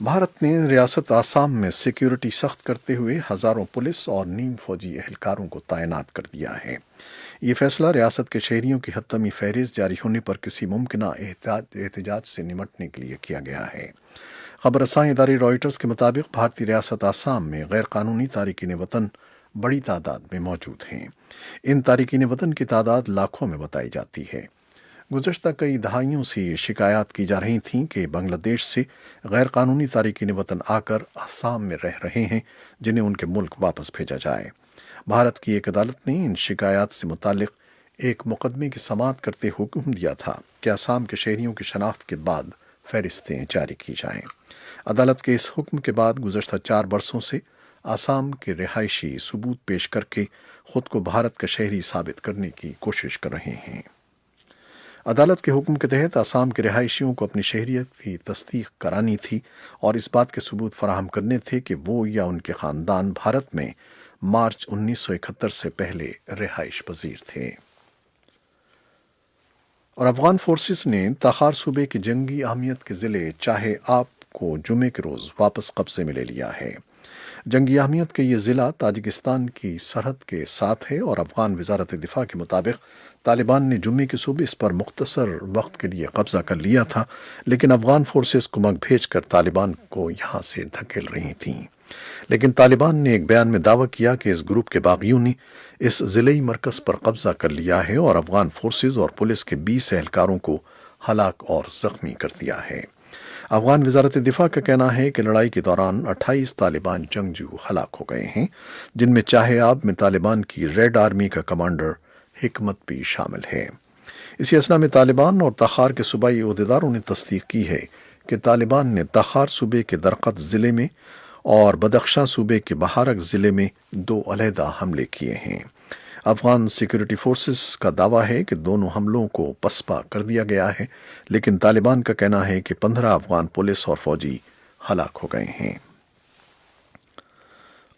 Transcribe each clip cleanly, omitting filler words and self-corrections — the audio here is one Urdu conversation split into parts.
بھارت نے ریاست آسام میں سیکیورٹی سخت کرتے ہوئے ہزاروں پولیس اور نیم فوجی اہلکاروں کو تعینات کر دیا ہے۔ یہ فیصلہ ریاست کے شہریوں کی حتمی فہرست جاری ہونے پر کسی ممکنہ احتجاج سے نمٹنے کے لیے کیا گیا ہے۔ خبر رساں ادارے رائٹرز کے مطابق بھارتی ریاست آسام میں غیر قانونی تارکین وطن بڑی تعداد میں موجود ہیں۔ ان تارکین وطن کی تعداد لاکھوں میں بتائی جاتی ہے۔ گزشتہ کئی دہائیوں سے یہ شکایات کی جا رہی تھیں کہ بنگلہ دیش سے غیر قانونی تارکین وطن آ کر آسام میں رہ رہے ہیں، جنہیں ان کے ملک واپس بھیجا جائے۔ بھارت کی ایک عدالت نے ان شکایات سے متعلق ایک مقدمے کی سماعت کرتے حکم دیا تھا کہ آسام کے شہریوں کی شناخت کے بعد فہرستیں جاری کی جائیں۔ عدالت کے اس حکم کے بعد گزشتہ 4 برسوں سے آسام کے رہائشی ثبوت پیش کر کے خود کو بھارت کا شہری ثابت کرنے کی کوشش کر رہے ہیں۔ عدالت کے حکم کے تحت آسام کے رہائشیوں کو اپنی شہریت کی تصدیق کرانی تھی اور اس بات کے ثبوت فراہم کرنے تھے کہ وہ یا ان کے خاندان بھارت میں مارچ 1971 سے پہلے رہائش پذیر تھے۔ اور افغان فورسز نے تخار صوبے کے جنگی اہمیت کے ضلع چاہے آپ کو جمعے کے روز واپس قبضے میں لے لیا ہے۔ جنگی اہمیت کے یہ ضلع تاجکستان کی سرحد کے ساتھ ہے اور افغان وزارت دفاع کے مطابق طالبان نے جمعے کی صبح اس پر مختصر وقت کے لیے قبضہ کر لیا تھا، لیکن افغان فورسز کمک بھیج کر طالبان کو یہاں سے دھکیل رہی تھیں۔ لیکن طالبان نے ایک بیان میں دعویٰ کیا کہ اس گروپ کے باغیوں نے اس ضلعی مرکز پر قبضہ کر لیا ہے اور افغان فورسز اور پولیس کے 20 اہلکاروں کو ہلاک اور زخمی کر دیا ہے۔ افغان وزارت دفاع کا کہنا ہے کہ لڑائی کے دوران 28 طالبان جنگجو ہلاک ہو گئے ہیں، جن میں چاہے آب میں طالبان کی ریڈ آرمی کا کمانڈر حکمت بھی شامل ہے۔ اسی اثنا میں طالبان اور تخار کے صوبائی عہدیداروں نے تصدیق کی ہے کہ طالبان نے تخار صوبے کے درقت ضلع میں اور بدخشاں صوبے کے بہارک ضلع میں 2 علیحدہ حملے کیے ہیں۔ افغان سیکورٹی فورسز کا دعویٰ ہے کہ دونوں حملوں کو پسپا کر دیا گیا ہے، لیکن طالبان کا کہنا ہے کہ 15 افغان پولیس اور فوجی ہلاک ہو گئے ہیں۔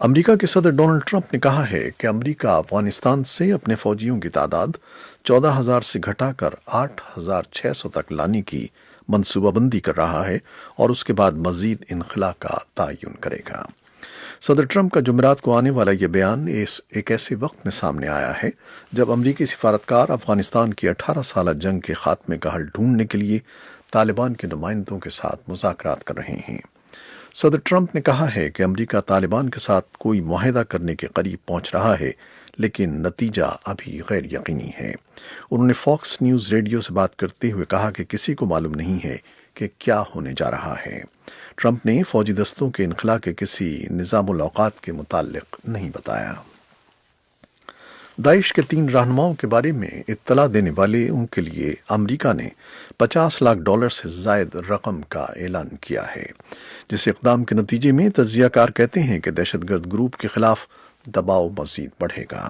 امریکہ کے صدر ڈونلڈ ٹرمپ نے کہا ہے کہ امریکہ افغانستان سے اپنے فوجیوں کی تعداد 14,000 سے گھٹا کر 8,600 تک لانے کی منصوبہ بندی کر رہا ہے اور اس کے بعد مزید انخلا کا تعین کرے گا۔ صدر ٹرمپ کا جمعرات کو آنے والا یہ بیان ایک ایسے وقت میں سامنے آیا ہے جب امریکی سفارتکار افغانستان کی 18 سالہ جنگ کے خاتمے کا حل ڈھونڈنے کے لیے طالبان کے نمائندوں کے ساتھ مذاکرات کر رہے ہیں۔ صدر ٹرمپ نے کہا ہے کہ امریکہ طالبان کے ساتھ کوئی معاہدہ کرنے کے قریب پہنچ رہا ہے، لیکن نتیجہ ابھی غیر یقینی ہے۔ انہوں نے فاکس نیوز ریڈیو سے بات کرتے ہوئے کہا کہ کسی کو معلوم نہیں ہے کہ کیا ہونے جا رہا ہے۔ ٹرمپ نے فوجی دستوں کے انخلا کے کسی نظام الاوقات کے متعلق نہیں بتایا۔ داعش کے 3 رہنماؤں کے بارے میں اطلاع دینے والے ان کے لیے امریکہ نے $50 لاکھ سے زائد رقم کا اعلان کیا ہے، جس اقدام کے نتیجے میں تجزیہ کار کہتے ہیں کہ دہشت گرد گروپ کے خلاف دباؤ مزید بڑھے گا۔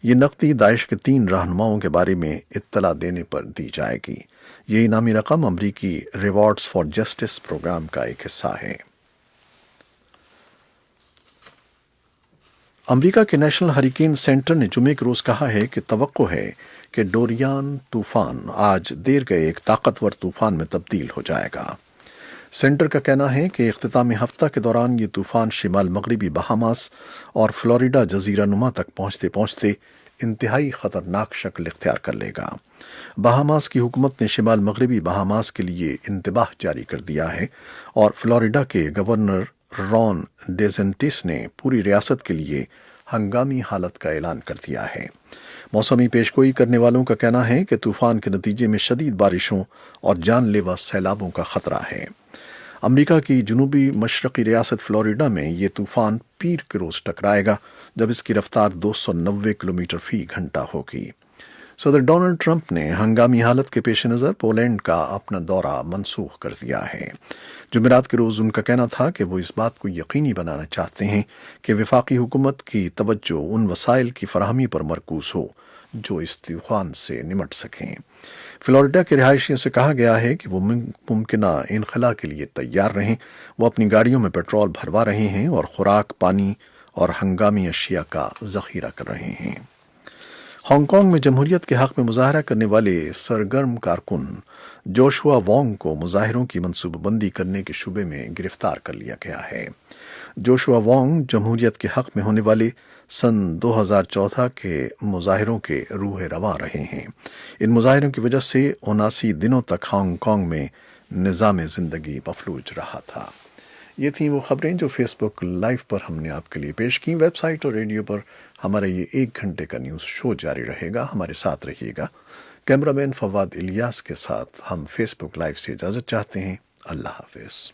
یہ نقدی داعش کے 3 رہنماؤں کے بارے میں اطلاع دینے پر دی جائے گی۔ یہ انعامی رقم امریکی ریوارڈز فار جسٹس پروگرام کا ایک حصہ ہے۔ امریکہ کے نیشنل ہریکین سینٹر نے جمعے کے روز کہا ہے کہ توقع ہے کہ ڈورین طوفان آج دیر گئے ایک طاقتور طوفان میں تبدیل ہو جائے گا۔ سینٹر کا کہنا ہے کہ اختتامی ہفتہ کے دوران یہ طوفان شمال مغربی بہاماس اور فلوریڈا جزیرہ نما تک پہنچتے پہنچتے انتہائی خطرناک شکل اختیار کر لے گا۔ بہاماس کی حکومت نے شمال مغربی بہاماس کے لیے انتباہ جاری کر دیا ہے اور فلوریڈا کے گورنر رون ڈیسنٹس نے پوری ریاست کے لیے ہنگامی حالت کا اعلان کر دیا ہے۔ موسمی پیشگوئی کرنے والوں کا کہنا ہے کہ طوفان کے نتیجے میں شدید بارشوں اور جان لیوا سیلابوں کا خطرہ ہے۔ امریکہ کی جنوبی مشرقی ریاست فلوریڈا میں یہ طوفان پیر کے روز ٹکرائے گا جب اس کی رفتار 290 کلومیٹر فی گھنٹہ ہوگی۔ صدر ڈونلڈ ٹرمپ نے ہنگامی حالت کے پیش نظر پولینڈ کا اپنا دورہ منسوخ کر دیا ہے۔ جمعرات کے روز ان کا کہنا تھا کہ وہ اس بات کو یقینی بنانا چاہتے ہیں کہ وفاقی حکومت کی توجہ ان وسائل کی فراہمی پر مرکوز ہو جو اس طوفان سے نمٹ سکیں۔ فلوریڈا کے رہائشیوں سے کہا گیا ہے کہ وہ ممکنہ انخلا کے لیے تیار رہیں۔ وہ اپنی گاڑیوں میں پیٹرول بھروا رہے ہیں اور خوراک، پانی اور ہنگامی اشیاء کا ذخیرہ کر رہے ہیں۔ ہانگ کانگ میں جمہوریت کے حق میں مظاہرہ کرنے والے سرگرم کارکن جوشوا وانگ کو مظاہروں کی منصوبہ بندی کرنے کے شبے میں گرفتار کر لیا گیا ہے۔ جوشوا وانگ جمہوریت کے حق میں ہونے والے سن 2014 کے مظاہروں کے روح رواں رہے ہیں۔ ان مظاہروں کی وجہ سے 79 دنوں تک ہانگ کانگ میں نظام زندگی مفلوج رہا تھا۔ یہ تھیں وہ خبریں جو فیس بک لائیو پر ہم نے آپ کے لیے پیش کی۔ ویب سائٹ اور ریڈیو پر ہمارا یہ 1 گھنٹے کا نیوز شو جاری رہے گا، ہمارے ساتھ رہیے گا۔ کیمرہ مین فواد الیاس کے ساتھ ہم فیس بک لائیو سے اجازت چاہتے ہیں۔ اللہ حافظ۔